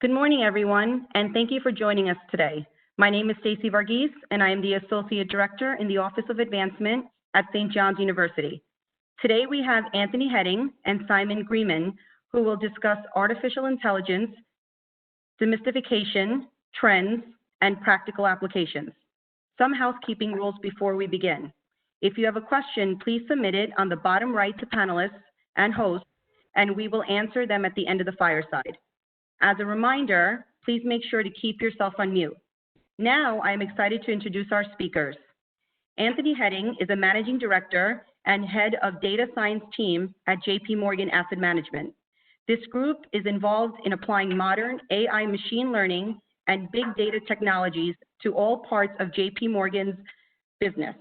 Good morning, everyone, and thank you for joining us today. My name is Stacey Varghese, and I am the Associate Director in the Office of Advancement at St. John's University. Today, we have Anthony Heading and Simon Greenman, who will discuss artificial intelligence, demystification, trends, and practical applications. Some housekeeping rules before we begin. If you have a question, please submit it on the bottom right to panelists and hosts, and we will answer them at the end of the fireside. As a reminder, please make sure to keep yourself on mute. Now, I am excited to introduce our speakers. Anthony Heading is a Managing Director and Head of Data Science Team at JP Morgan Asset Management. This group is involved in applying modern AI machine learning and big data technologies to all parts of JP Morgan's business.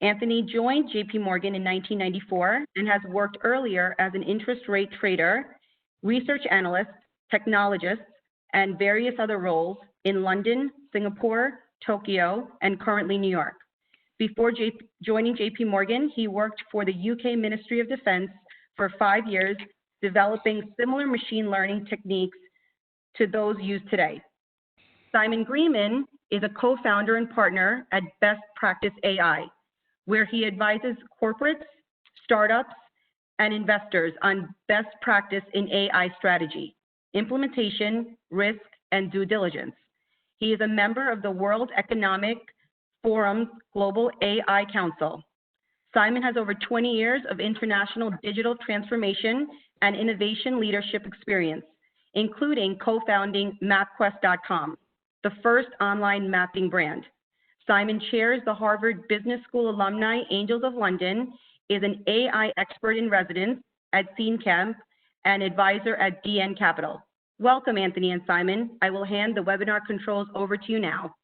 Anthony joined JP Morgan in 1994 and has worked earlier as an interest rate trader, research analyst, technologists, and various other roles in London, Singapore, Tokyo, and currently New York. Before joining JP Morgan, he worked for the UK Ministry of Defense for 5 years, developing similar machine learning techniques to those used today. Simon Greenman is a co-founder and partner at Best Practice AI, where he advises corporates, startups, and investors on best practice in AI strategy, implementation, risk, and due diligence. He is a member of the World Economic Forum's Global AI Council. Simon has over 20 years of international digital transformation and innovation leadership experience, including co-founding MapQuest.com, the first online mapping brand. Simon chairs the Harvard Business School Alumni Angels of London, is an AI expert in residence at SceneCamp, and advisor at DN Capital. Welcome, Anthony and Simon. I will hand the webinar controls over to you now.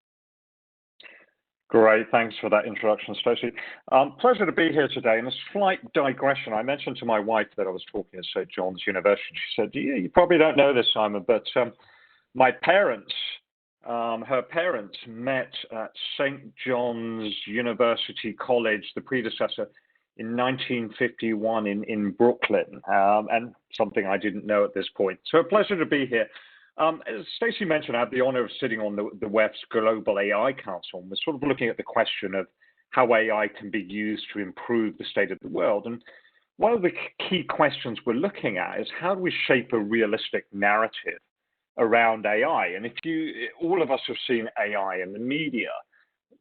Great, thanks for that introduction, Stacey. Pleasure to be here today. And a slight digression, I mentioned to my wife that I was talking at St. John's University. She said, yeah, you probably don't know this, Simon, but my parents, her parents met at St. John's University College, the predecessor, in 1951 in Brooklyn, and something I didn't know at this point. So a pleasure to be here. As Stacey mentioned, I have the honor of sitting on the WEF's Global AI Council, and we're sort of looking at the question of how AI can be used to improve the state of the world. And one of the key questions we're looking at is how do we shape a realistic narrative around AI? And all of us have seen AI in the media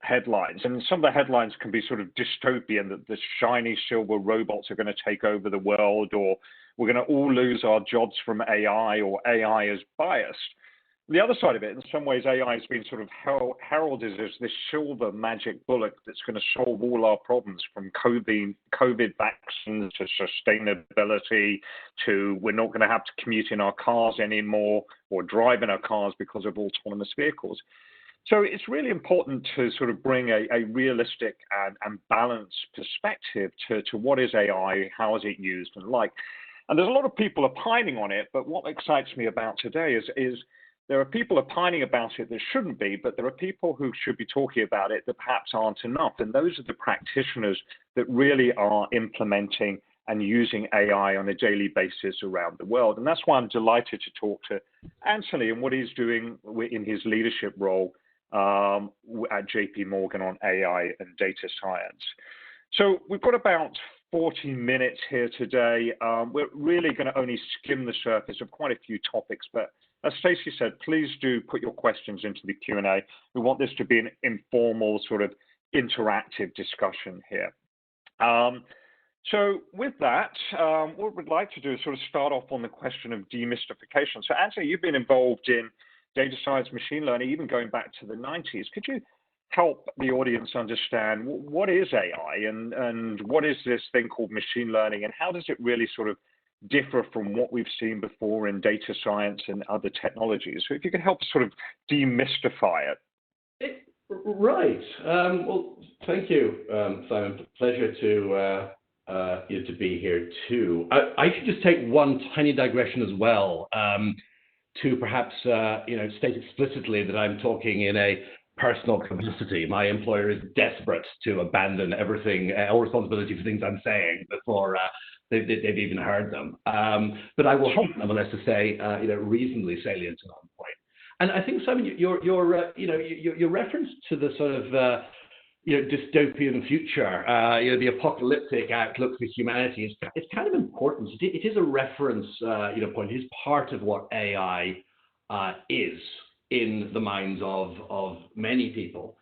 headlines, and some of the headlines can be sort of dystopian, that the shiny silver robots are going to take over the world, or we're going to all lose our jobs from AI, or AI is biased. The other side of it, in some ways, AI has been sort of heralded as this silver magic bullet that's going to solve all our problems, from COVID vaccines to sustainability to we're not going to have to commute in our cars anymore or drive in our cars because of autonomous vehicles. So it's really important to sort of bring a realistic and balanced perspective to what is AI, how is it used, and like. And there's a lot of people opining on it, but what excites me about today is there are people opining about it that shouldn't be, but there are people who should be talking about it that perhaps aren't enough. And those are the practitioners that really are implementing and using AI on a daily basis around the world. And that's why I'm delighted to talk to Anthony and what he's doing in his leadership role at JP Morgan on AI and data science. So we've got about 40 minutes here today. We're really going to only skim the surface of quite a few topics, but as Stacey said, please do put your questions into the Q&A. We want this to be an informal, sort of interactive discussion here. So with that, what we'd like to do is sort of start off on the question of demystification. So Anthony, you've been involved in data science, machine learning, even going back to the 90s. Could you help the audience understand what is AI and what is this thing called machine learning, and how does it really sort of differ from what we've seen before in data science and other technologies? So if you could help sort of demystify it. Right. Well, thank you, Simon. Pleasure to be here too. I should just take one tiny digression as well, to perhaps state explicitly that I'm talking in a personal capacity. My employer is desperate to abandon everything, all responsibility for things I'm saying before they've even heard them. But I will hope, nonetheless, to say reasonably salient and on point. And I think, Simon, your reference to the sort of dystopian future, the apocalyptic outlook for humanity is kind of important. It is a reference point. It is part of what AI is in the minds of many people.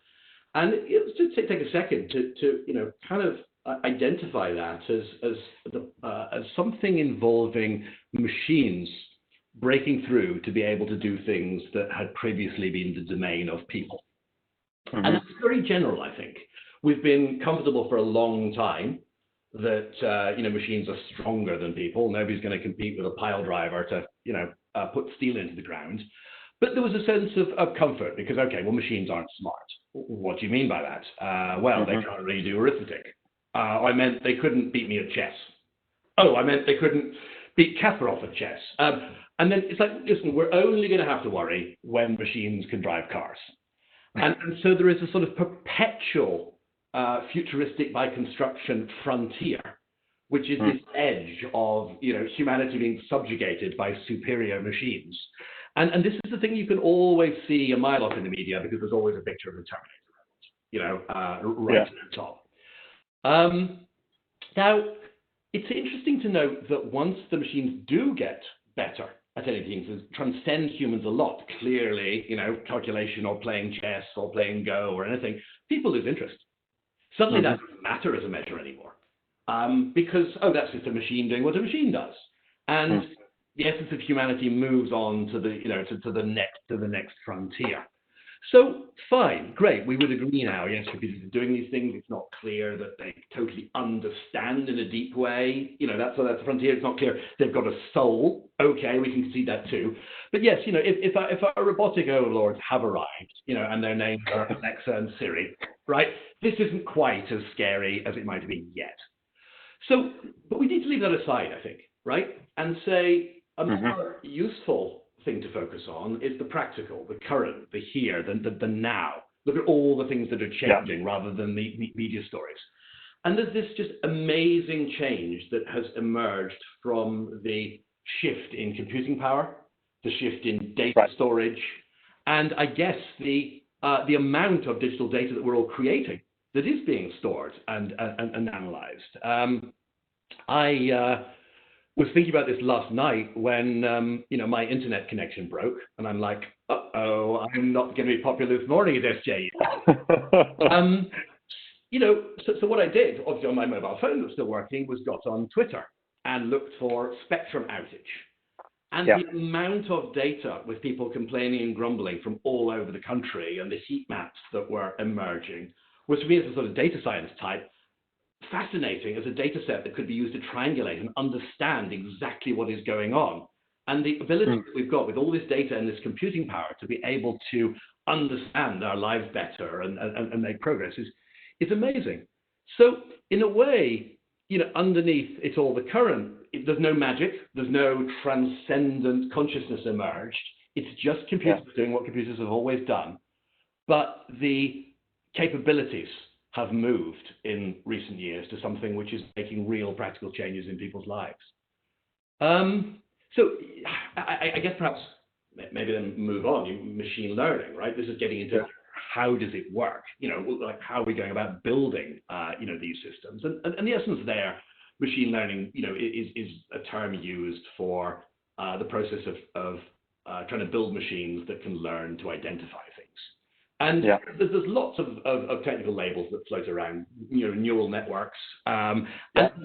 And let's just take a second to kind of identify that as something involving machines breaking through to be able to do things that had previously been the domain of people. Mm-hmm. And it's very general, I think. We've been comfortable for a long time that machines are stronger than people. Nobody's going to compete with a pile driver to put steel into the ground. But there was a sense of comfort because, okay, well, machines aren't smart. What do you mean by that? They can't really do arithmetic. I meant they couldn't beat me at chess. Oh, I meant they couldn't beat Kasparov at chess. And then it's like, listen, we're only going to have to worry when machines can drive cars. And so there is a sort of perpetual futuristic by construction frontier, which is this edge of humanity being subjugated by superior machines. And this is the thing you can always see a mile off in the media because there's always a picture of the Terminator, right at the top. Now, it's interesting to note that once the machines do get better at anything that transcend humans a lot, clearly, calculation or playing chess or playing Go or anything, people lose interest. Suddenly that doesn't matter as a measure anymore. Because, that's just a machine doing what a machine does. And the essence of humanity moves on to the next frontier. So fine, great, we would agree now, yes, because they're doing these things, it's not clear that they totally understand in a deep way, that's the frontier, it's not clear they've got a soul, okay, we can concede that too. But yes, if our robotic overlords have arrived, and their names are Alexa and Siri, right, this isn't quite as scary as it might have been yet. So, but we need to leave that aside, I think, right, and say a more useful thing to focus on is the practical, the current, the here, the now. Look at all the things that are changing rather than the media stories. And there's this just amazing change that has emerged from the shift in computing power, the shift in data storage, and I guess the amount of digital data that we're all creating that is being stored and analyzed. I was thinking about this last night when my internet connection broke, and I'm like, I'm not going to be popular this morning at SJ. So what I did, obviously on my mobile phone that was still working, was got on Twitter and looked for spectrum outage. And the amount of data with people complaining and grumbling from all over the country and the heat maps that were emerging was, for me as a sort of data science type, fascinating as a data set that could be used to triangulate and understand exactly what is going on. And the ability that we've got with all this data and this computing power to be able to understand our lives better and make progress is amazing. So in a way, underneath it's all the current, there's no magic, there's no transcendent consciousness emerged. It's just computers doing what computers have always done. But the capabilities have moved in recent years to something which is making real practical changes in people's lives. So I guess perhaps maybe then move on, machine learning, right? This is getting into how does it work? Like how are we going about building, these systems? And the essence there, machine learning, is a term used for the process of trying to build machines that can learn to identify things. And there's lots of technical labels that float around, neural networks, and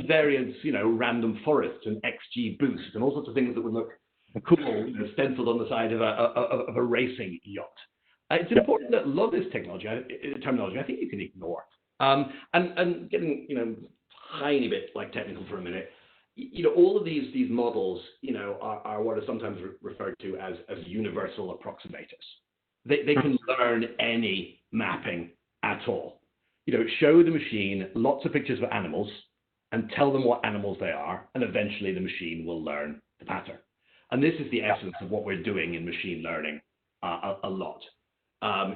variants, random forests and XGBoost and all sorts of things that would look cool, stenciled on the side of a racing yacht. It's important that a lot of this terminology, I think you can ignore. And getting, tiny bit like technical for a minute, all of these models, are what are sometimes referred to as universal approximators. They can learn any mapping at all. Show the machine lots of pictures of animals and tell them what animals they are, and eventually the machine will learn the pattern. And this is the essence of what we're doing in machine learning a lot.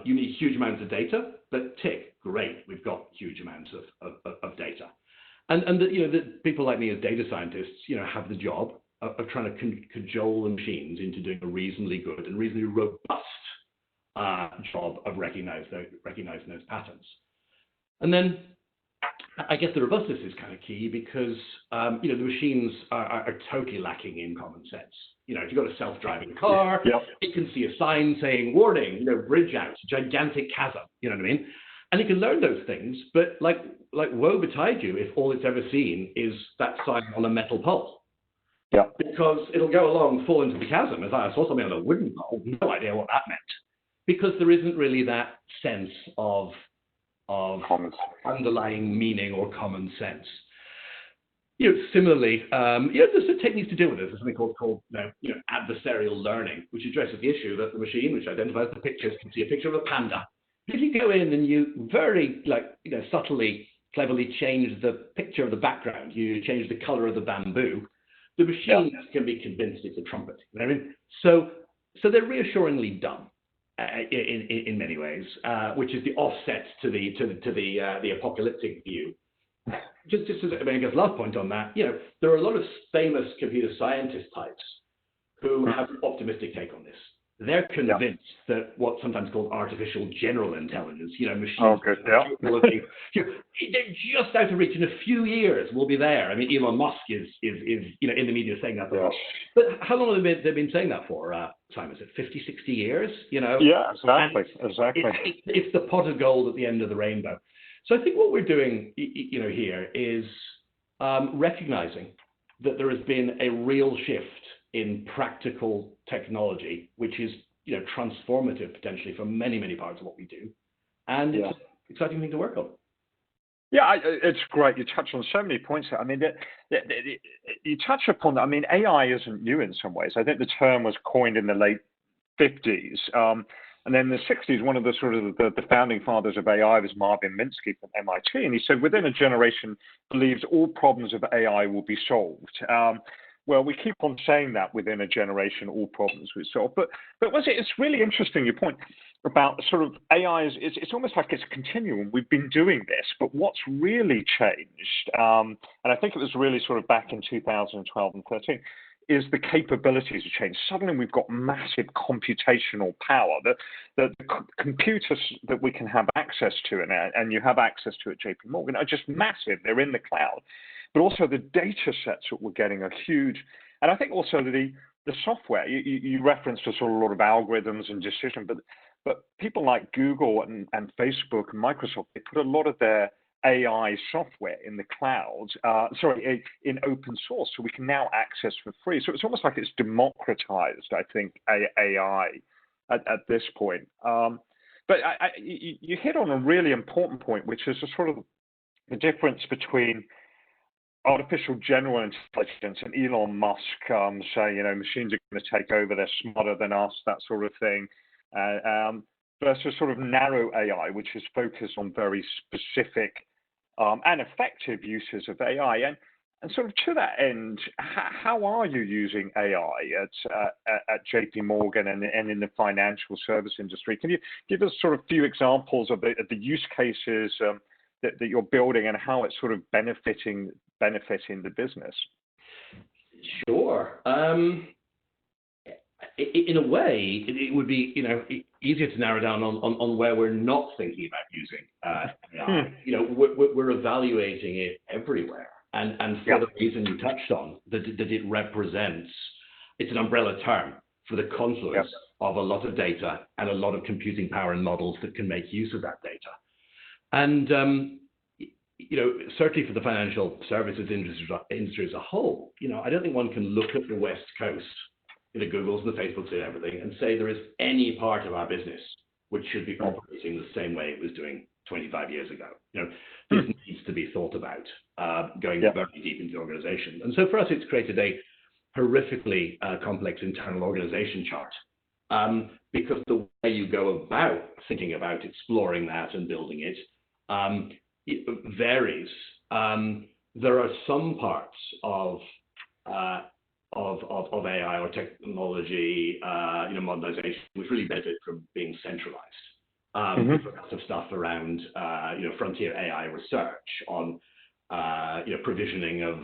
You need huge amounts of data, but great, we've got huge amounts of data. And the people like me as data scientists, have the job of trying to cajole the machines into doing a reasonably good and reasonably robust job of recognizing those patterns. And then I guess the robustness is kind of key because the machines are totally lacking in common sense. If you've got a self-driving car, it can see a sign saying "warning," bridge out, gigantic chasm. You know what I mean? And it can learn those things, but like woe betide you if all it's ever seen is that sign on a metal pole. Yeah. Because it'll go along, fall into the chasm. As I saw something on a wooden pole, no idea what that meant, because there isn't really that sense of underlying meaning or common sense. Similarly, there's techniques to deal with this. There's something called adversarial learning, which addresses the issue that the machine, which identifies the pictures, can see a picture of a panda. If you go in and you very subtly, cleverly change the picture of the background, you change the color of the bamboo, the machine can be convinced it's a trumpet. You know what I mean? So they're reassuringly dumb in many ways, which is the offset to the apocalyptic view. Just as I guess last point on that, there are a lot of famous computer scientist types who have an optimistic take on this. They're convinced that what's sometimes called artificial general intelligence, machines, they're just out of reach. In a few years, we'll be there. I mean, Elon Musk is in the media saying that. But how long have they been saying that for, Simon? Is it 50, 60 years? Yeah, exactly. It's the pot of gold at the end of the rainbow. So I think what we're doing, here is recognizing that there has been a real shift in practical technology, which is transformative potentially for many, many parts of what we do. And it's an exciting thing to work on. Yeah, it's great. You touch on so many points there. I mean, you touch upon that. I mean, AI isn't new in some ways. I think the term was coined in the late 50s. And then in the 60s, one of the the founding fathers of AI was Marvin Minsky from MIT. And he said, within a generation, believes all problems of AI will be solved. Well, we keep on saying that within a generation, all problems will be solved. But it's really interesting, your point about AI it's almost like it's a continuum. We've been doing this, but what's really changed, and I think it was really back in 2012 and 13, is the capabilities have changed. Suddenly we've got massive computational power. The computers that we can have access to, and you have access to at JP Morgan, are just massive. They're in the cloud. But also the data sets that we're getting are huge. And I think also the software, you referenced a lot of algorithms and decision, but people like Google and Facebook and Microsoft, they put a lot of their AI software in the cloud, in open source, so we can now access for free. So it's almost like it's democratized, I think, AI at this point. But you hit on a really important point, which is the difference between artificial general intelligence and Elon Musk saying, machines are going to take over, they're smarter than us, that sort of thing, versus narrow AI, which is focused on very specific and effective uses of AI. And to that end, how are you using AI at JP Morgan and in the financial service industry? Can you give us a few examples of the use cases that you're building and how it's benefiting the business? Sure. In a way, it would be easier to narrow down on where we're not thinking about using AI. We're evaluating it everywhere, and for the reason you touched on, that it represents, it's an umbrella term for the confluence of a lot of data and a lot of computing power and models that can make use of that data. And certainly for the financial services industry as a whole, I don't think one can look at the West Coast, the Googles and the Facebooks and everything, and say there is any part of our business which should be operating the same way it was doing 25 years ago. This needs to be thought about, going very deep into the organization. And so for us, it's created a horrifically complex internal organization chart, because the way you go about thinking about exploring that and building it, it varies. There are some parts of AI or technology, modernization, which really benefit from being centralized. Lots of stuff around, frontier AI research on provisioning of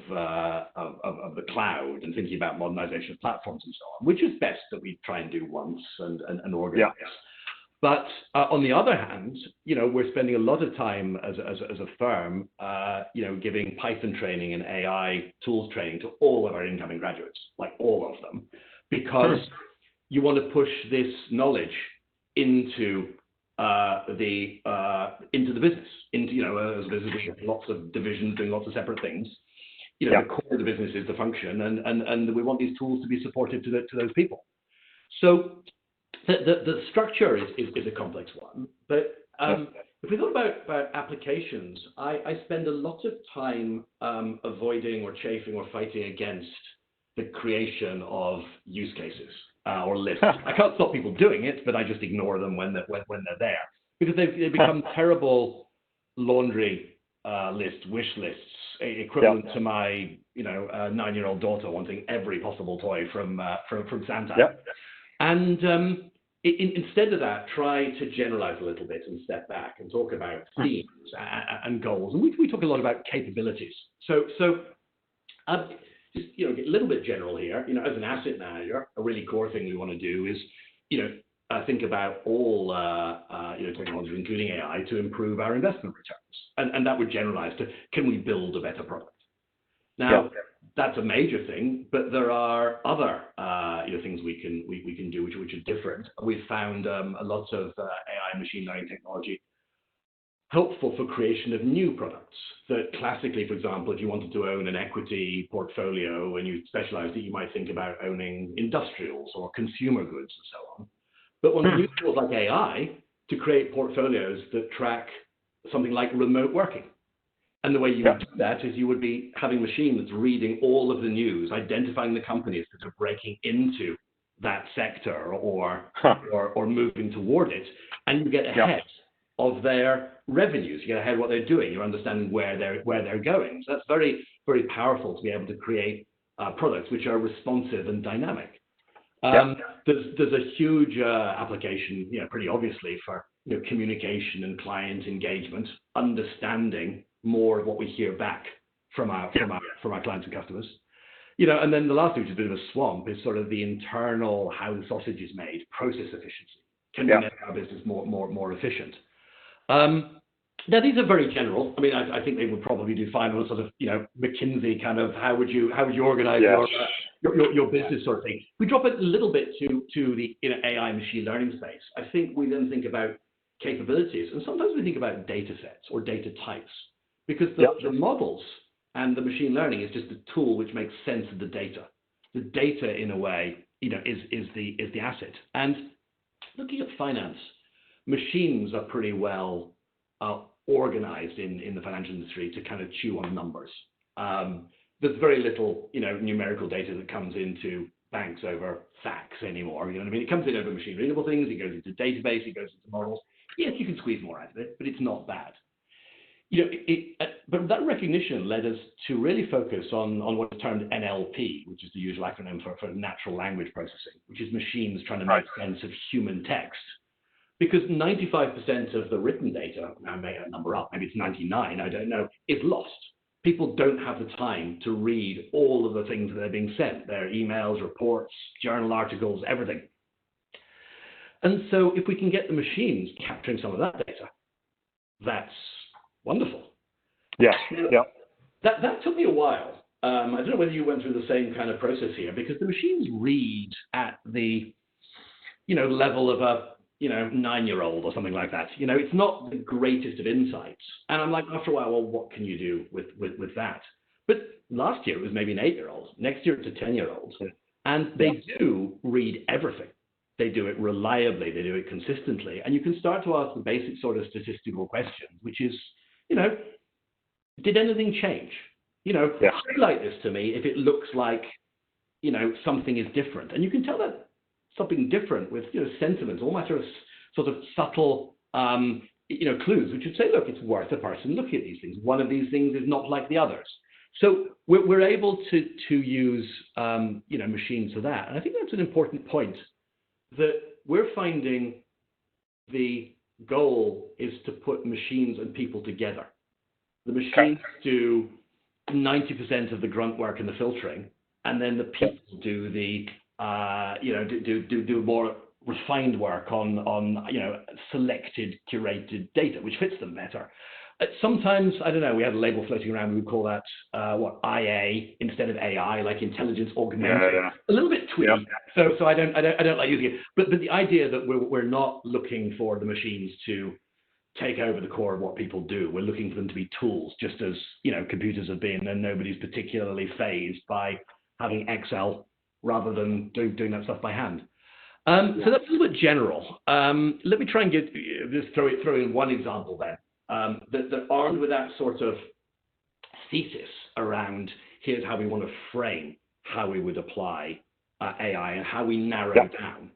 the cloud and thinking about modernization of platforms and so on, which is best that we try and do once and organize. Yeah. But on the other hand, we're spending a lot of time as a firm, giving Python training and AI tools training to all of our incoming graduates, like all of them, because you want to push this knowledge into the business, as a business with lots of divisions doing lots of separate things. The core of the business is the function, and we want these tools to be supportive to those people. So the structure is a complex one, but if we thought about applications, I spend a lot of time avoiding or chafing or fighting against the creation of use cases or lists. I can't stop people doing it, but I just ignore them when they're there, because they become terrible laundry lists, wish lists, equivalent to my 9-year-old daughter wanting every possible toy from Santa. And instead of that, try to generalize a little bit and step back and talk about themes and goals. And we talk a lot about capabilities. So just get a little bit general here. As an asset manager, a really core thing we want to do is think about all technology, including AI, to improve our investment returns, and that would generalize to, can we build a better product? Now, that's a major thing, but there are other things we can do which are different. We've found a lot of AI and machine learning technology helpful for creation of new products that classically, for example, if you wanted to own an equity portfolio and you specialized it, you might think about owning industrials or consumer goods and so on. But one use tools like AI to create portfolios that track something like remote working. And the way you would do that is you would be having a machine that's reading all of the news, identifying the companies that are breaking into that sector or moving toward it, and you get ahead of their revenues. You get ahead of what they're doing. You're understanding where they're going. So that's very, very powerful to be able to create products which are responsive and dynamic. There's a huge application, pretty obviously, for communication and client engagement, understanding more of what we hear back from our clients and customers. And then the last thing, which is a bit of a swamp, is sort of the internal, how the sausage is made, process efficiency. Can we make our business more efficient? Now, these are very general. I mean, I think they would probably do fine on a sort of, McKinsey kind of how would you organize your business sort of thing. We drop it a little bit to the AI machine learning space. I think we then think about capabilities, and sometimes we think about data sets or data types, because the models and the machine learning is just a tool which makes sense of the data. The data, in a way, is the asset. And looking at finance, machines are pretty well organized in the financial industry to kind of chew on numbers. There's very little, numerical data that comes into banks over fax anymore. You know what I mean? It comes in over machine readable things. It goes into database. It goes into models. Yes, you can squeeze more out of it, but it's not bad. But that recognition led us to really focus on what is termed NLP, which is the usual acronym for natural language processing, which is machines trying to make sense of human text. Because 95% of the written data, now I make that number up, maybe it's 99, I don't know, is lost. People don't have the time to read all of the things that are being sent, their emails, reports, journal articles, everything. And so if we can get the machines capturing some of that data, that's wonderful. Yeah. That took me a while. I don't know whether you went through the same kind of process here, because the machines read at the, level of a, 9-year-old or something like that. It's not the greatest of insights. And I'm like, after a while, well, what can you do with that? But last year it was maybe an 8-year-old. Next year it's a 10-year-old. And they do read everything. They do it reliably. They do it consistently. And you can start to ask the basic sort of statistical questions, which is, did anything change? Highlight this to me if it looks like, something is different. And you can tell that something different with, sentiments, all matter of sort of subtle, clues, which would say, look, it's worth a person looking at these things. One of these things is not like the others. So we're able to use, machines for that. And I think that's an important point, that we're finding the goal is to put machines and people together. The machines do 90% of the grunt work and the filtering, and then the people do the do more refined work on selected, curated data, which fits them better. Sometimes, I don't know, we had a label floating around, we would call that IA instead of AI, like intelligence augmented. A little bit twee. So I don't like using it. But the idea that we're not looking for the machines to take over the core of what people do. We're looking for them to be tools, just as computers have been, and nobody's particularly fazed by having Excel rather than doing that stuff by hand. So that's a little bit general. Let me try and just throw in one example then. That armed with that sort of thesis around here's how we want to frame how we would apply AI and how we narrow down.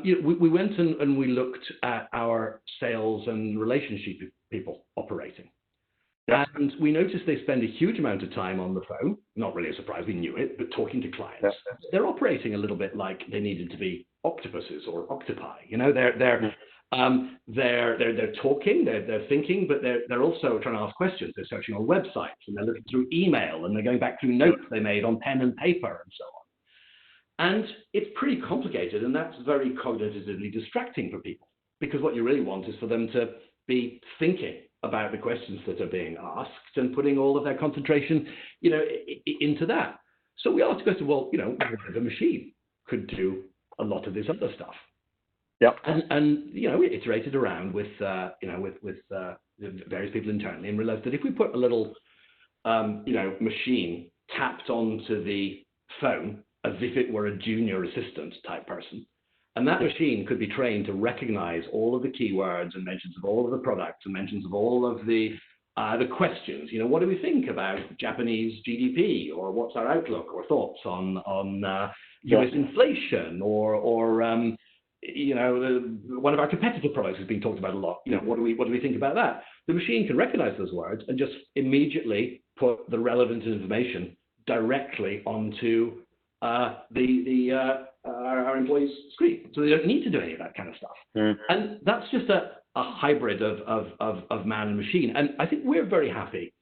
We went and we looked at our sales and relationship people operating. And we noticed they spend a huge amount of time on the phone, not really a surprise, we knew it, but talking to clients. They're operating a little bit like they needed to be octopuses or octopi. They're talking, they're thinking, but they're also trying to ask questions. They're searching on websites, and they're looking through email, and they're going back through notes they made on pen and paper and so on. And it's pretty complicated, and that's very cognitively distracting for people, because what you really want is for them to be thinking about the questions that are being asked and putting all of their concentration, into that. So we asked the question, well, the machine could do a lot of this other stuff. And we iterated around with various people internally and realized that if we put a little, machine tapped onto the phone as if it were a junior assistant type person, and that machine could be trained to recognize all of the keywords and mentions of all of the products and mentions of all of the questions. What do we think about Japanese GDP, or what's our outlook or thoughts on US inflation, or one of our competitive products has been talked about a lot. What do we think about that? The machine can recognize those words and just immediately put the relevant information directly onto our employees' screen, so they don't need to do any of that kind of stuff. And that's just a hybrid of man and machine. And I think we're very happy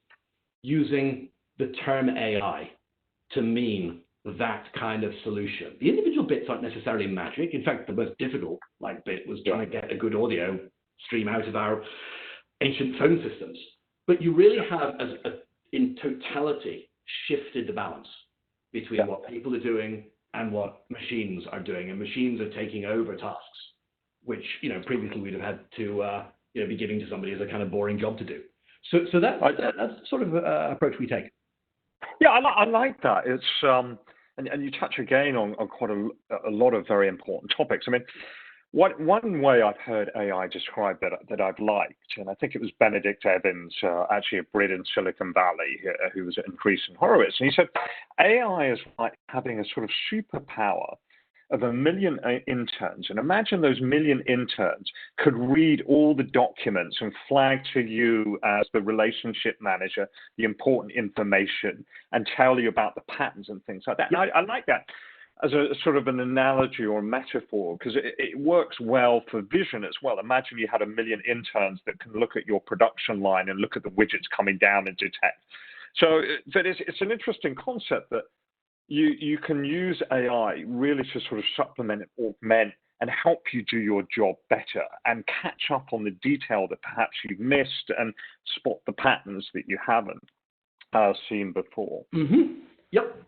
using the term AI to mean that kind of solution. The individual bits aren't necessarily magic. In fact, the most difficult bit was trying to get a good audio stream out of our ancient phone systems. But you really have, in totality, shifted the balance between what people are doing and what machines are doing. And machines are taking over tasks, which previously we'd have had to be giving to somebody as a kind of boring job to do. So that's sort of approach we take. Yeah, I like that. It's and you touch again on quite a lot of very important topics. I mean, one way I've heard AI described that I've liked, and I think it was Benedict Evans, actually a Brit in Silicon Valley, who was at Andreessen Horowitz, and he said AI is like having a sort of superpower of 1 million interns. And imagine those million interns could read all the documents and flag to you as the relationship manager the important information and tell you about the patterns and things like that. And I like that as a sort of an analogy or a metaphor, because it works well for vision as well. Imagine you had 1 million interns that can look at your production line and look at the widgets coming down and detect. So but it's an interesting concept that you can use AI really to sort of supplement, augment, and help you do your job better and catch up on the detail that perhaps you've missed and spot the patterns that you haven't seen before. Yep.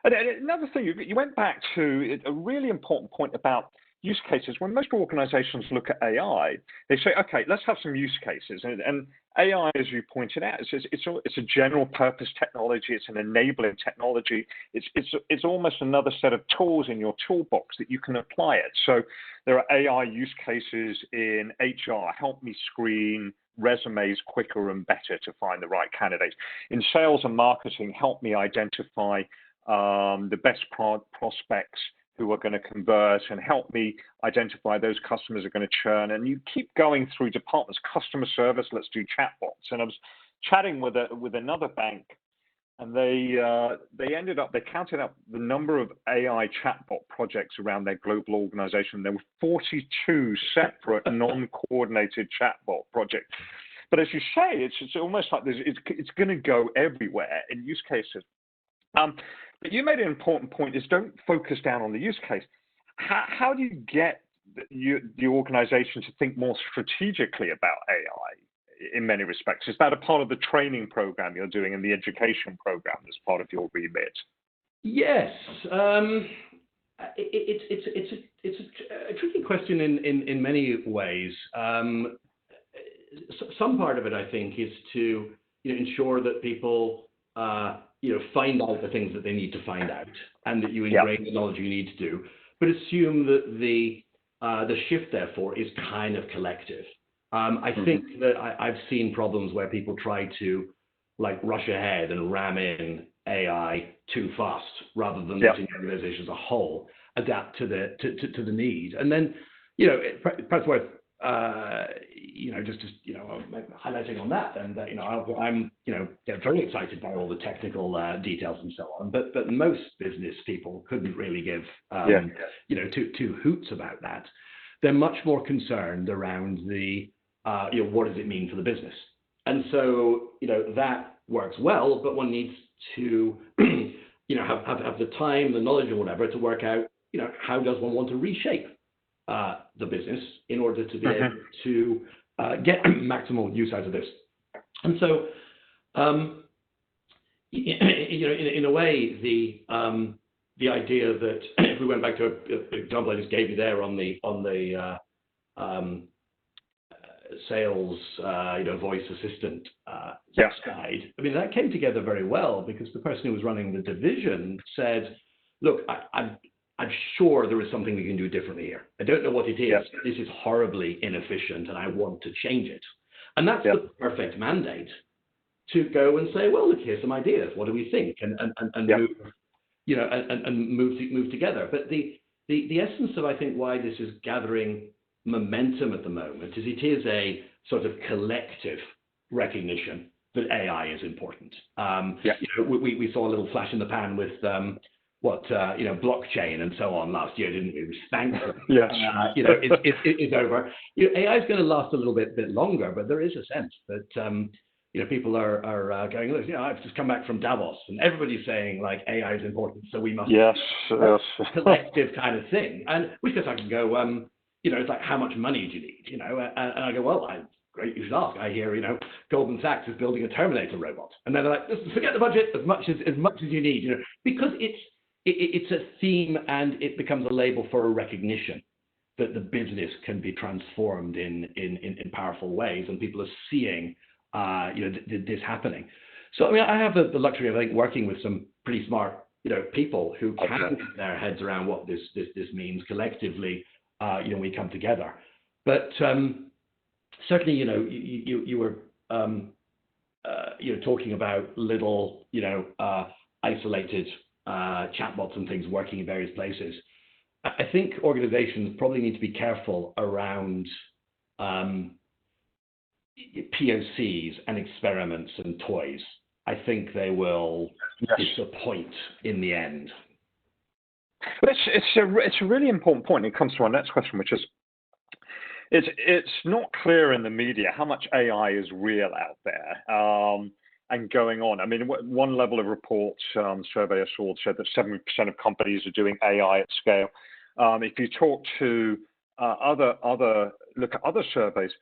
And another thing, you went back to a really important point about use cases. When most organizations look at AI, they say, okay, let's have some use cases. And AI, as you pointed out, it's a general purpose technology. It's an enabling technology. It's almost another set of tools in your toolbox that you can apply it. So there are AI use cases in HR. Help me screen resumes quicker and better to find the right candidates. In sales and marketing, help me identify the best prospects who are going to convert, and help me identify those customers who are going to churn. And you keep going through departments. Customer service, let's do chatbots. And I was chatting with another bank, and they counted up the number of AI chatbot projects around their global organization. There were 42 separate non-coordinated chatbot projects. But as you say, it's almost like it's going to go everywhere in use cases. But you made an important point: is don't focus down on the use case. How do you get the organization to think more strategically about AI in many respects? Is that a part of the training program you're doing and the education program as part of your remit? Yes. It's a tricky question in many ways. Some part of it, I think, is to ensure that people find out the things that they need to find out, and that you ingrain the knowledge you need to do, but assume that the shift, therefore, is kind of collective. I think that I've seen problems where people try to rush ahead and ram in AI too fast, rather than letting the organization as a whole adapt to the need. And then, perhaps worth just highlighting on that, and that I'm very excited by all the technical details and so on, but most business people couldn't really give two hoots about that. They're much more concerned around the what does it mean for the business, and so that works well, but one needs to have the time, the knowledge, or whatever to work out how does one want to reshape the business in order to be able to get maximal use out of this. And so, in a way, the idea that if we went back to an example I just gave you there on the sales, voice assistant side, I mean, that came together very well, because the person who was running the division said, "Look, I'm sure there is something we can do differently here. I don't know what it is. This is horribly inefficient, and I want to change it." And that's the perfect mandate to go and say, "Well, look, here's some ideas. What do we think?" And move together. But the essence of, I think, why this is gathering momentum at the moment is it is a sort of collective recognition that AI is important. We saw a little flash in the pan with blockchain and so on last year, didn't we? Which thankfully, it's over. AI is going to last a little bit longer, but there is a sense that people are going, "Look, I've just come back from Davos, and everybody's saying AI is important, so we must collective kind of thing." And which case I can go, it's like, how much money do you need? And I go, well, great, you should ask. I hear, Goldman Sachs is building a Terminator robot, and then they're like, "Listen, forget the budget, as much as you need," because it's a theme, and it becomes a label for a recognition that the business can be transformed in powerful ways, and people are seeing this happening. So I mean, I have the luxury of, I think, working with some pretty smart people who can get their heads around what this means collectively. We come together, but certainly, you were talking about little isolated chatbots and things working in various places. I think organizations probably need to be careful around POCs and experiments and toys. I think they will disappoint in the end. It's a really important point. It comes to our next question, which is it's not clear in the media how much AI is real out there and going on. I mean, one level of reports survey I saw said that 70% of companies are doing AI at scale. If you talk to look at other surveys,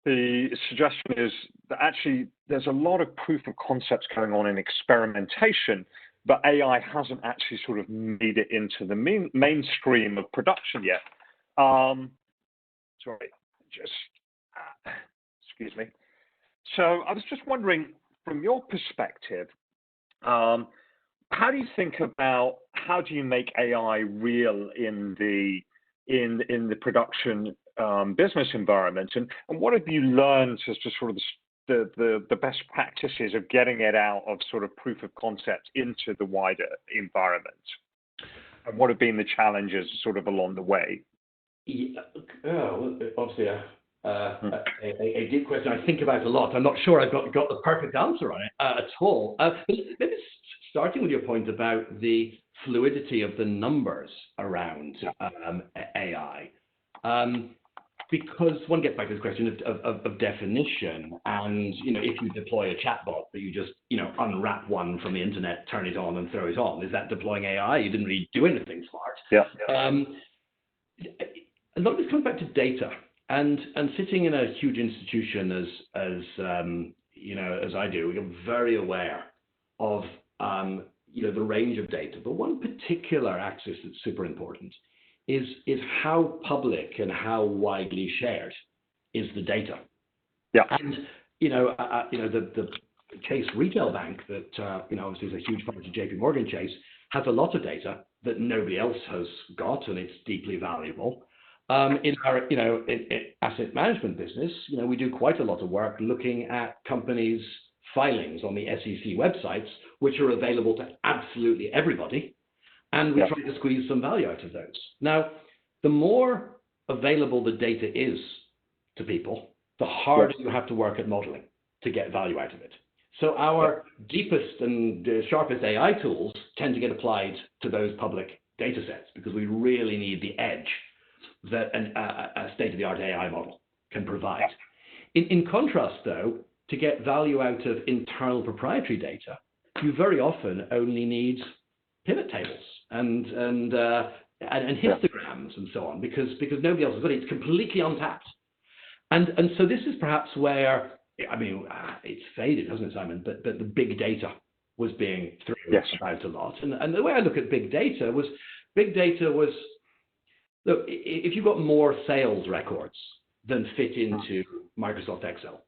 the suggestion is that actually there's a lot of proof of concepts going on in experimentation, but AI hasn't actually sort of made it into the mainstream of production yet. Excuse me. So I was just wondering, from your perspective, how do you think about how do you make AI real in the production business environment, and what have you learned as to sort of the best practices of getting it out of sort of proof of concept into the wider environment, and what have been the challenges sort of along the way? Obviously a deep question I think about a lot. I'm not sure I've got the perfect answer on it at all. Maybe starting with your point about the fluidity of the numbers around AI. because one gets back to this question of definition, and if you deploy a chatbot, but you just unwrap one from the internet, turn it on, and throw it on, is that deploying AI? You didn't really do anything smart. Yeah. A lot of this comes back to data, and sitting in a huge institution as I do, you're very aware of the range of data. But one particular axis that's super important is how public and how widely shared is the data. Yeah. And the Chase Retail Bank that obviously is a huge part of JP Morgan Chase has a lot of data that nobody else has got, and it's deeply valuable. In our in asset management business, we do quite a lot of work looking at companies' filings on the SEC websites, which are available to absolutely everybody, and we try to squeeze some value out of those. Now, the more available the data is to people, the harder you have to work at modeling to get value out of it. So our deepest and sharpest AI tools tend to get applied to those public data sets because we really need the edge that a state-of-the-art AI model can provide. In contrast, though, to get value out of internal proprietary data, you very often only need pivot tables and histograms and so on because nobody else has got it. It's completely untapped. And so this is perhaps where, it's faded, hasn't it, Simon? But the big data was being thrown about a lot. And the way I look at big data was, look, if you've got more sales records than fit into Microsoft Excel,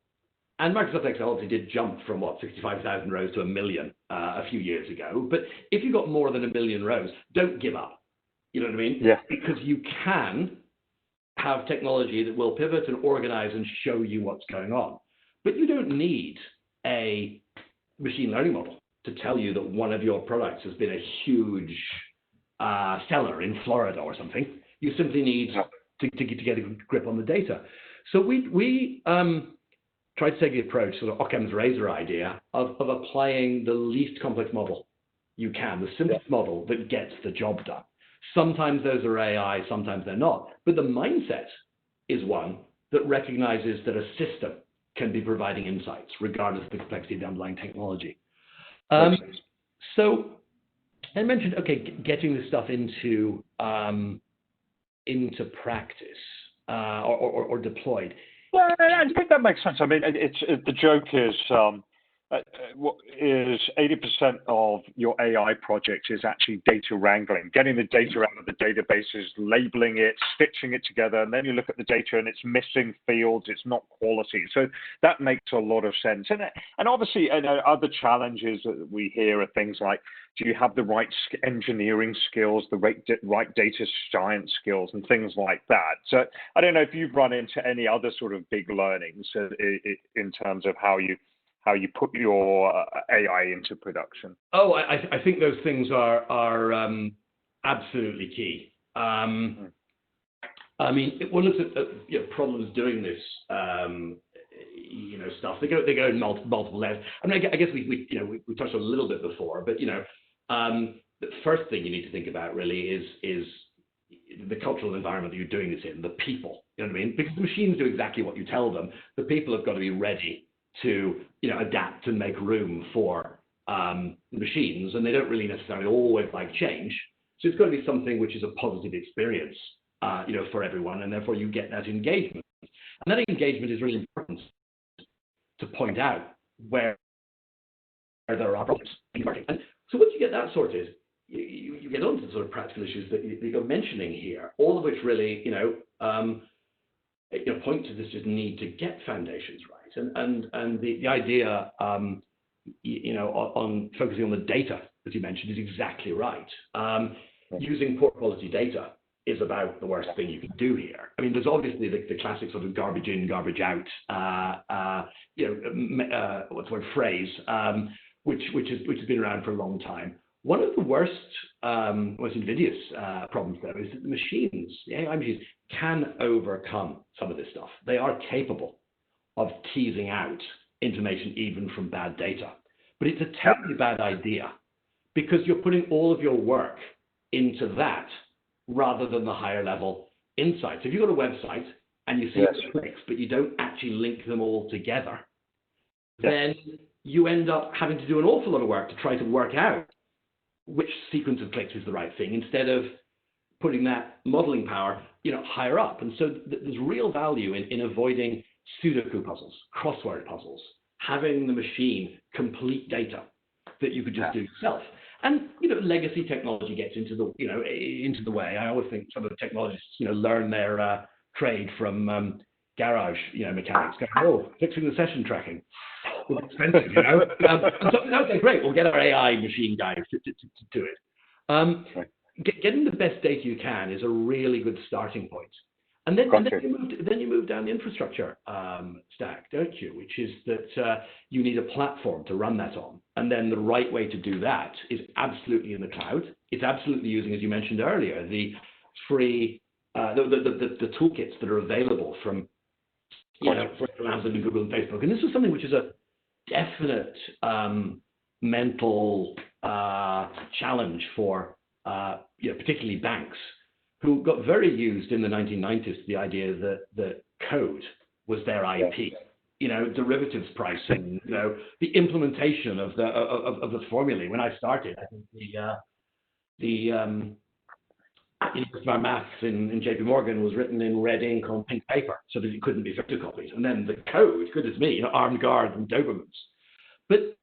and Microsoft Excel obviously did jump from 65,000 rows to 1 million a few years ago. But if you've got more than 1 million rows, don't give up. You know what I mean? Yeah. Because you can have technology that will pivot and organize and show you what's going on. But you don't need a machine learning model to tell you that one of your products has been a huge seller in Florida or something. You simply need to get a grip on the data. So we try to take the approach, sort of Occam's razor idea, of applying the least complex model you can, the simplest model that gets the job done. Sometimes those are AI, sometimes they're not. But the mindset is one that recognizes that a system can be providing insights regardless of the complexity of the underlying technology. So I mentioned, getting this stuff into practice or deployed. Well, I think that makes sense. I mean, the joke is 80% of your AI project is actually data wrangling, getting the data out of the databases, labeling it, stitching it together, and then you look at the data and it's missing fields, it's not quality. So that makes a lot of sense. And obviously, other challenges that we hear are things like, do you have the right engineering skills, the right data science skills, and things like that? So I don't know if you've run into any other sort of big learnings in terms of how you put your AI into production. Oh, I think those things are absolutely key. I mean, one looks at problems doing this, stuff. They go in multiple layers. I mean, I guess we touched on a little bit before, but the first thing you need to think about really is the cultural environment that you're doing this in, the people. You know what I mean? Because the machines do exactly what you tell them. The people have got to be ready to adapt and make room for the machines, and they don't really necessarily always like change. So it's got to be something which is a positive experience, for everyone, and therefore you get that engagement. And that engagement is really important to point out where there are problems. And so once you get that sorted, you get onto the sort of practical issues that you're mentioning here, all of which really, point to this just need to get foundations right. And the idea, on focusing on the data, as you mentioned, is exactly right. Using poor quality data is about the worst thing you can do here. I mean, there's obviously the classic sort of garbage in, garbage out, phrase, which has been around for a long time. One of the worst, most invidious problems, though, is that the machines, the AI machines, can overcome some of this stuff. They are capable of teasing out information even from bad data. But it's a terribly bad idea because you're putting all of your work into that rather than the higher level insights. If you've got a website and you see Yes. the clicks, but you don't actually link them all together, Yes. then you end up having to do an awful lot of work to try to work out which sequence of clicks is the right thing, instead of putting that modeling power, higher up. And so there's real value in avoiding Sudoku puzzles, crossword puzzles, having the machine complete data that you could just do yourself. And legacy technology gets into the way. I always think some of the technologists learn their trade from garage mechanics. Going, fixing the session tracking. It's expensive, and so, okay, great. We'll get our AI machine guys to do it. Right. Getting the best data you can is a really good starting point. And then you move down the infrastructure stack, don't you? Which is that you need a platform to run that on. And then the right way to do that is absolutely in the cloud. It's absolutely using, as you mentioned earlier, the free, the toolkits that are available from Amazon and Google and Facebook. And this is something which is a definite mental challenge for particularly banks, who got very used in the 1990s to the idea that code was their IP. Derivatives pricing, the implementation of the formulae. When I started, I think my maths in JP Morgan was written in red ink on pink paper so that it couldn't be photocopied. And then the code, goodness me, armed guards and Dobermans. But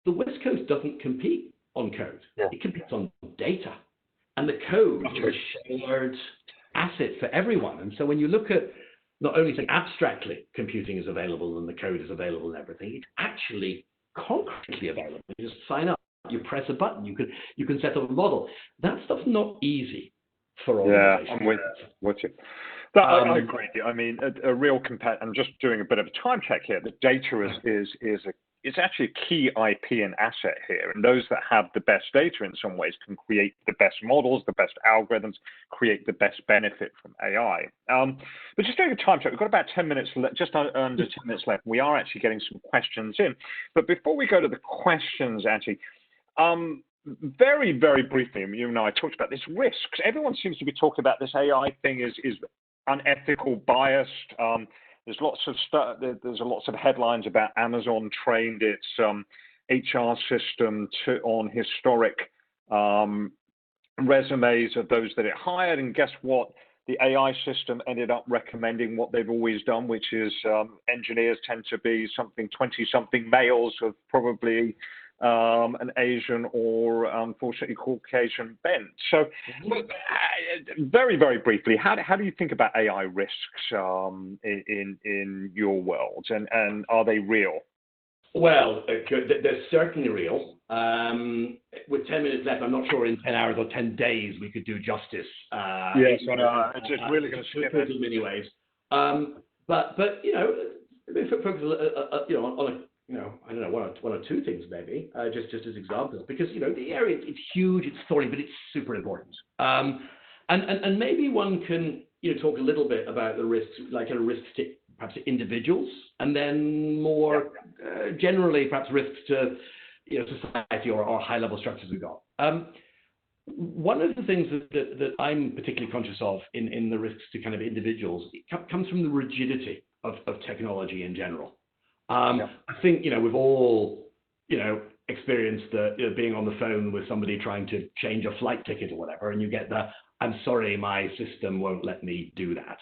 the West Coast doesn't compete on code. Yeah. It competes on data. And the code is a shared asset for everyone. And so when you look at not only saying abstractly computing is available and the code is available and everything, it's actually concretely available. You just sign up, you press a button, you can set up a model. That stuff's not easy for organizations. Yeah, I'm with you. I agree. I mean, a real I'm just doing a bit of a time check here. The data is actually a key IP and asset here, and those that have the best data in some ways can create the best models, the best algorithms, create the best benefit from AI. But just doing a time check, we've got about 10 minutes, just under 10 minutes left. We are actually getting some questions in, but before we go to the questions, actually. Very, very briefly, you and I talked about this risks. Everyone seems to be talking about this AI thing is unethical, biased. There's lots of stuff. There's lots of headlines about Amazon trained its HR system on historic resumes of those that it hired, and guess what? The AI system ended up recommending what they've always done, which is engineers tend to be 20-something males of probably an Asian or unfortunately Caucasian bent. So very, very briefly, how do you think about AI risks in your world, and are they real? Well, they're certainly real. With 10 minutes left, I'm not sure in 10 hours or 10 days we could do justice. Yes, it's just really going to skip it in many ways. But focus on I don't know, one or two things maybe, just as examples, because the area, it's huge, it's thorny, but it's super important. And maybe one can talk a little bit about the risks, like risks to perhaps to individuals, and then more generally perhaps risks to society or high level structures we've got. One of the things that I'm particularly conscious of in the risks to kind of individuals comes from the rigidity of technology in general. I think we've all experienced being on the phone with somebody trying to change a flight ticket or whatever, and you get the "I'm sorry, my system won't let me do that."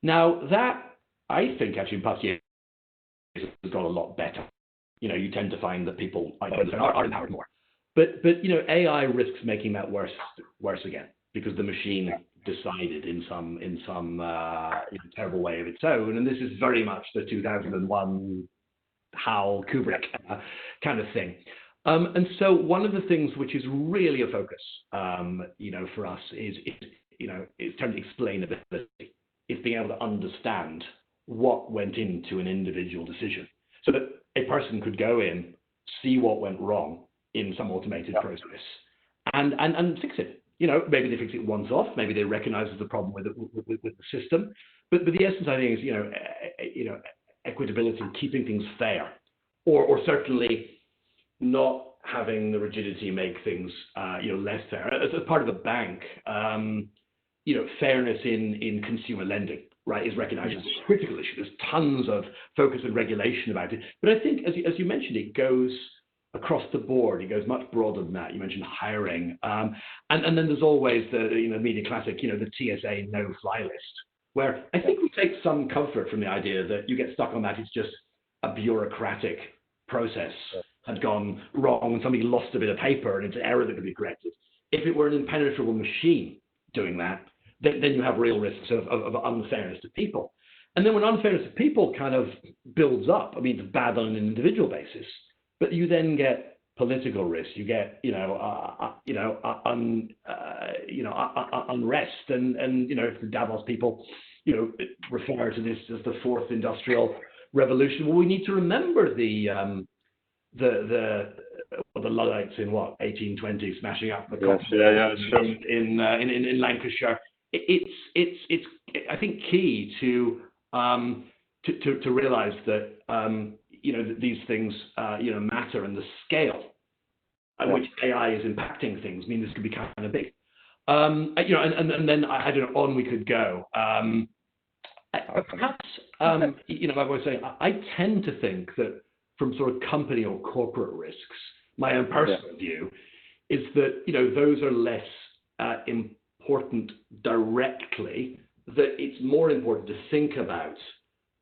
Now that I think actually in past years has got a lot better. You tend to find that people are empowered more, but AI risks making that worse again because the machine decided in some terrible way of its own, and this is very much the 2001 Hal Kubrick kind of thing. And so one of the things which is really a focus, for us is termed explainability. It's being able to understand what went into an individual decision, so that a person could go in, see what went wrong in some automated process, and fix it. Maybe they fix it once off. Maybe they recognize there's a problem with the system. But the essence, I think, is equitability, keeping things fair, or certainly not having the rigidity make things less fair. As part of a bank, fairness in consumer lending, right, is recognized as a critical issue. There's tons of focus and regulation about it. But I think, as you mentioned, it goes across the board. It goes much broader than that. You mentioned hiring. And then there's always the media classic, the TSA no-fly list, where I think we take some comfort from the idea that you get stuck on that. It's just a bureaucratic process had gone wrong and somebody lost a bit of paper and it's an error that could be corrected. If it were an impenetrable machine doing that, then you have real risks of unfairness to people. And then when unfairness to people kind of builds up, I mean, it's bad on an individual basis, but you then get political risk, you get, unrest, and if the Davos people, refer to this as the fourth industrial revolution. Well, we need to remember the Luddites in 1820 smashing up the cops in Lancashire. It's I think key to realize that that these things matter, and the scale at which AI is impacting things. I mean, this could be kind of big. And then I don't know, on we could go. Perhaps like I was saying, I tend to think that from sort of company or corporate risks, my own personal view is that those are less important directly. That it's more important to think about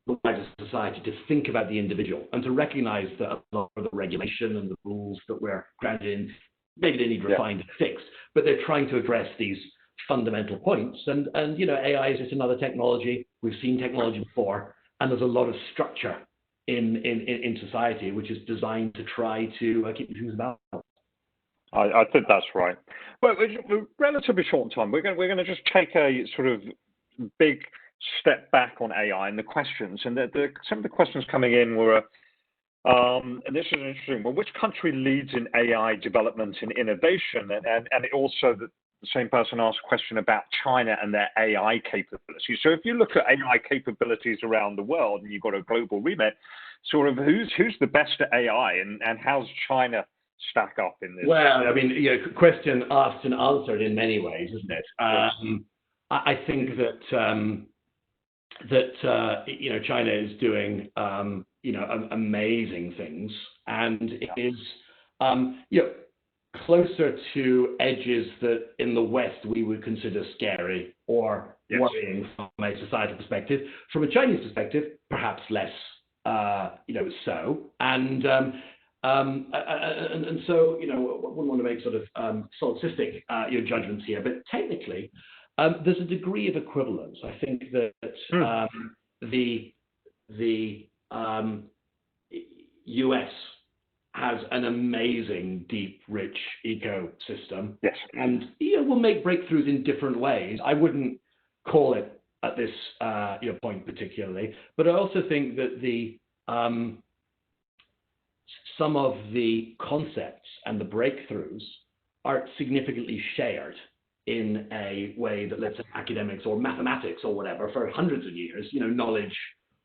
the wider society, to think about the individual, and to recognize that a lot of the regulation and the rules that we're grounded in, maybe they need refined and fixed, but they're trying to address these fundamental points. And AI is just another technology. We've seen technology before, and there's a lot of structure in society which is designed to try to keep things balanced. I think that's right. Well, we're relatively short on time. We're going to just take a sort of big step back on AI and the questions. And some of the questions coming in were, and this is interesting. Well, which country leads in AI development and innovation? And it also the same person asked a question about China and their AI capabilities. So if you look at AI capabilities around the world, and you've got a global remit, sort of who's the best at AI, and how's China stack up in this? Well, I mean, question asked and answered in many ways, isn't it? I think that China is doing amazing things, and it is closer to edges that in the West we would consider scary or worrying from a societal perspective. From a Chinese perspective, perhaps less so. And so, I wouldn't want to make sort of solipsistic judgments here, but technically, there's a degree of equivalence. I think that the US has an amazing, deep, rich ecosystem, and will make breakthroughs in different ways. I wouldn't call it at this point particularly, but I also think that some of the concepts and the breakthroughs are significantly shared in a way that, let's say, academics or mathematics or whatever, for hundreds of years, knowledge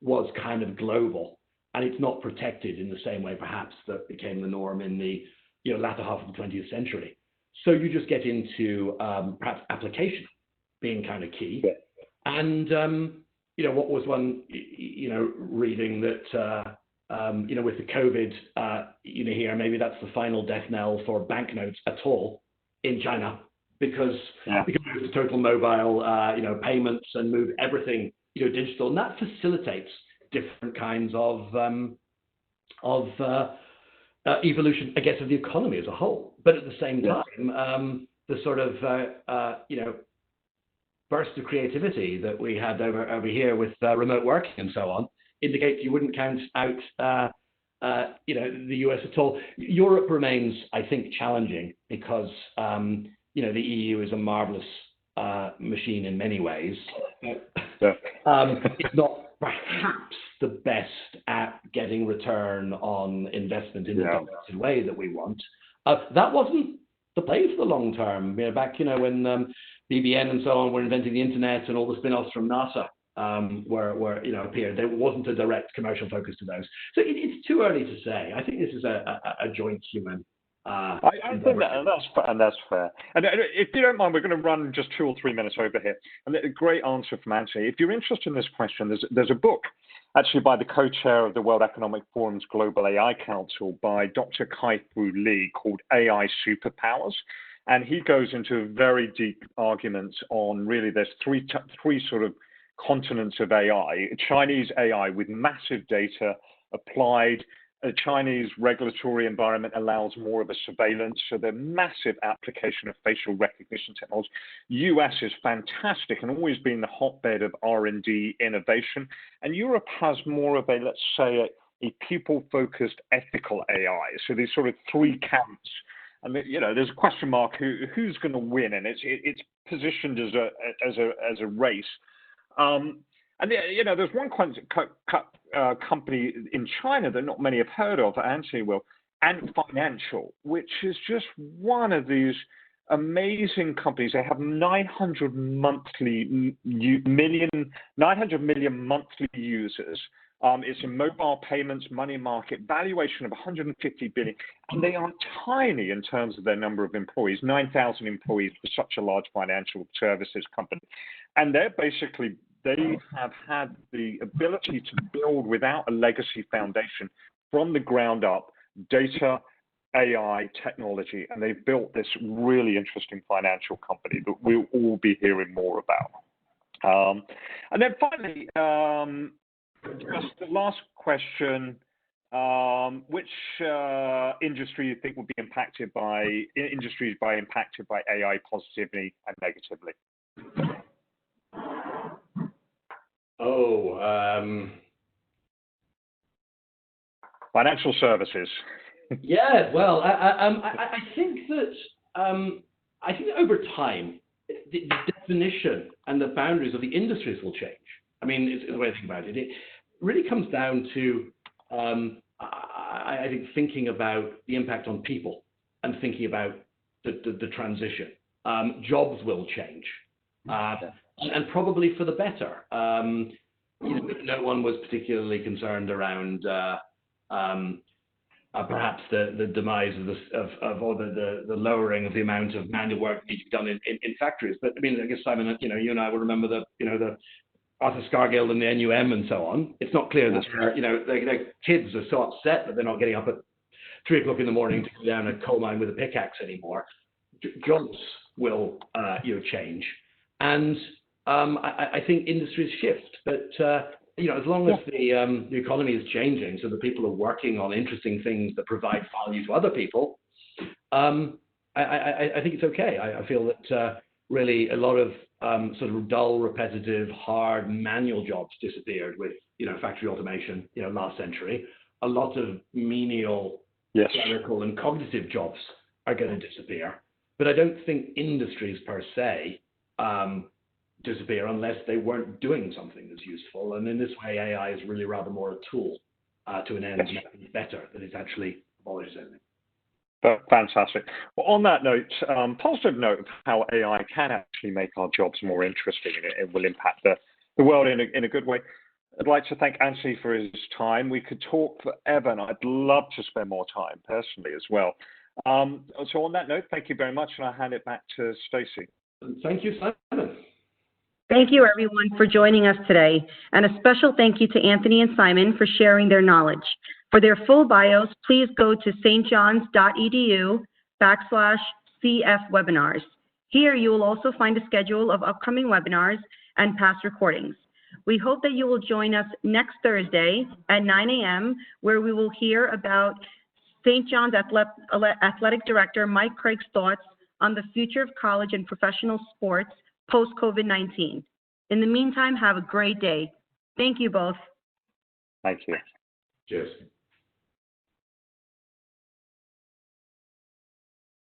was kind of global, and it's not protected in the same way, perhaps, that became the norm in the latter half of the 20th century. So you just get into perhaps application being kind of key. And what was one reading that with the COVID here, maybe that's the final death knell for banknotes at all in China, because the total mobile payments and move everything digital, and that facilitates different kinds of evolution, I guess, of the economy as a whole. But at the same time, the sort of burst of creativity that we had over here with remote working and so on indicates you wouldn't count out the US at all. Europe remains, I think, challenging because the EU is a marvelous machine in many ways. It's not perhaps the best at getting return on investment in the directed way that we want. That wasn't the play for the long term. Back when BBN and so on were inventing the internet, and all the spin-offs from NASA were appeared. There wasn't a direct commercial focus to those. So it's too early to say. I think this is a joint human I think that's fair. And if you don't mind, we're going to run just 2 or 3 minutes over here. And a great answer from Anthony. If you're interested in this question, there's a book actually by the co-chair of the World Economic Forum's Global AI Council by Dr. Kai-Fu Lee called AI Superpowers. And he goes into very deep arguments on really there's three sort of continents of AI. Chinese AI with massive data applied. A Chinese regulatory environment allows more of a surveillance, so the massive application of facial recognition technology. US is fantastic and always been the hotbed of R&D innovation. And Europe has more of a, let's say, a people-focused ethical AI. So these sort of 3 camps. And there's a question mark who's going to win, and it's positioned as a race. And there's one company in China that not many have heard of, Anthony will, Ant Financial, which is just one of these amazing companies. They have 900 million monthly users. It's in mobile payments, money market, valuation of 150 billion, and they are tiny in terms of their number of employees, 9,000 employees for such a large financial services company. And they have had the ability to build without a legacy foundation from the ground up data, AI, technology, and they've built this really interesting financial company that we'll all be hearing more about. And then finally, just the last question, which industry you think will be impacted by AI positively and negatively? Financial services. Yeah, well, I think that over time, the definition and the boundaries of the industries will change. I mean, it's the way I think about it. It really comes down to, I think, thinking about the impact on people and thinking about the transition. Jobs will change. And probably for the better. No one was particularly concerned around perhaps the demise or the lowering of the amount of manual work that needs to be done in factories. But I mean, I guess Simon, you and I will remember the Arthur Scargill and the NUM and so on. It's not clear that their kids are so upset that they're not getting up at 3 o'clock in the morning to go down a coal mine with a pickaxe anymore. Jobs will change. And I think industries shift, but as long as the economy is changing, so that people are working on interesting things that provide value to other people, I think it's okay. I feel that really a lot of sort of dull, repetitive, hard, manual jobs disappeared with factory automation last century. A lot of menial, clerical, and cognitive jobs are going to disappear, but I don't think industries per se disappear unless they weren't doing something that's useful. And in this way, AI is really rather more a tool to an end, better than it's actually abolished anything. Fantastic. Well, on that note, positive note of how AI can actually make our jobs more interesting, and it will impact the world in a good way. I'd like to thank Anthony for his time. We could talk forever, and I'd love to spend more time personally as well. So on that note, thank you very much, and I'll hand it back to Stacey. Thank you, Simon. Thank you, everyone, for joining us today. And a special thank you to Anthony and Simon for sharing their knowledge. For their full bios, please go to stjohns.edu/cfwebinars. Here, you will also find a schedule of upcoming webinars and past recordings. We hope that you will join us next Thursday at 9 a.m., where we will hear about St. John's Athletic Director Mike Craig's thoughts on the future of college and professional sports post-COVID-19. In the meantime, have a great day. Thank you both. Thank you. Cheers.